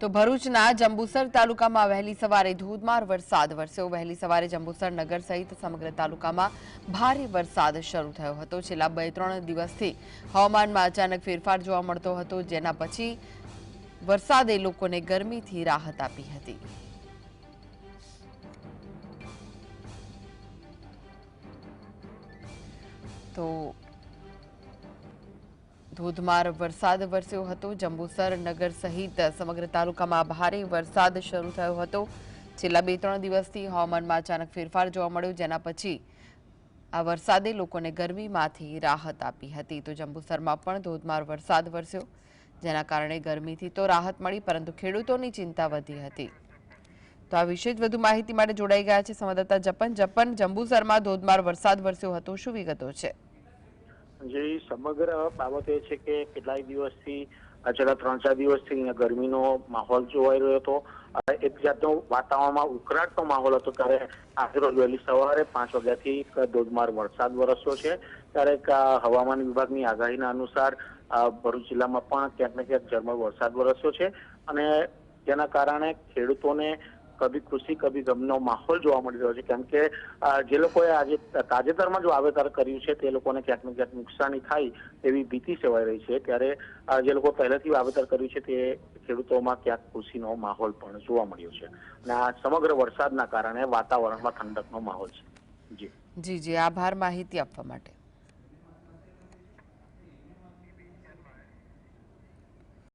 તો ભરૂચના જંબુસર તાલુકામાં વહેલી સવારે ધોધમાર વરસાદ વરસ્યો। વહેલી સવારે જંબુસર નગર સહિત સમગ્ર તાલુકામાં ભારે વરસાદ શરૂ થયો હતો। છેલ્લા 2-3 દિવસથી હવામાનમાં અચાનક ફેરફાર જોવા મળતો હતો, જેના પછી વરસાદે લોકોને ગરમીથી રાહત આપી હતી। તો ધોધમાર વરસાદ વરસ્યો હતો। જંબુસર નગર સહિત સમગ્ર તાલુકામાં ભારે વરસાદ શરૂ થયો હતો। છેલ્લા 2-3 દિવસથી હવામાનમાં અચાનક ફેરફાર જોવા મળ્યો, જેના પછી આ વરસાદે લોકોને ગરમીમાંથી રાહત આપી હતી। તો જંબુસરમાં પણ ધોધમાર વરસાદ વરસ્યો, જેના કારણે ગરમીથી તો રાહત મળી, પરંતુ ખેડૂતોની ચિંતા વધી હતી। તો આ વિશે જ વધુ માહિતી માટે જોડાઈ ગયા છે સંવાદદાતા જપન। જંબુસરમાં ધોધમાર વરસાદ વરસ્યો હતો, શું વિગતો છે? જે સમગ્ર બાબત એ છે કે કેટલાય દિવસથી છેલ્લા 3-4 દિવસથી અહીંયા ગરમીનો માહોલ જોવાઈ રહ્યો હતો। એક જાતનો વાતાવરણમાં ઉકળાટનો માહોલ હતો, ત્યારે આજરોજ વહેલી સવારે 5 વાગ્યાથી ધોધમાર વરસાદ વરસ્યો છે। ત્યારે હવામાન વિભાગની આગાહીના અનુસાર ભરૂચ જિલ્લામાં પણ ક્યાંક ને ક્યાંક ઝરમર વરસાદ વરસ્યો છે, અને જેના કારણે ખેડૂતોને કભી ખુશી કભી ગમનો માહોલ જોવા મળી રહ્યો છે। કેમ કે જે લોકોએ આજે તાજેતરમાં જ વાવેતર કર્યું છે તે લોકોને ક્યાંક ને ક્યાંક નુકસાની થાય તેવી ભીતિ સેવાઈ રહી છે, ત્યારે જે લોકો પહેલેથી વાવેતર કર્યું છે તે ખેડૂતોમાં ક્યાંક ખુશીનો માહોલ પણ જોવા મળ્યો છે, અને આ સમગ્ર વરસાદના કારણે વાતાવરણમાં ઠંડકનો માહોલ છે। જી જી, આભાર માહિતી આપવા માટે।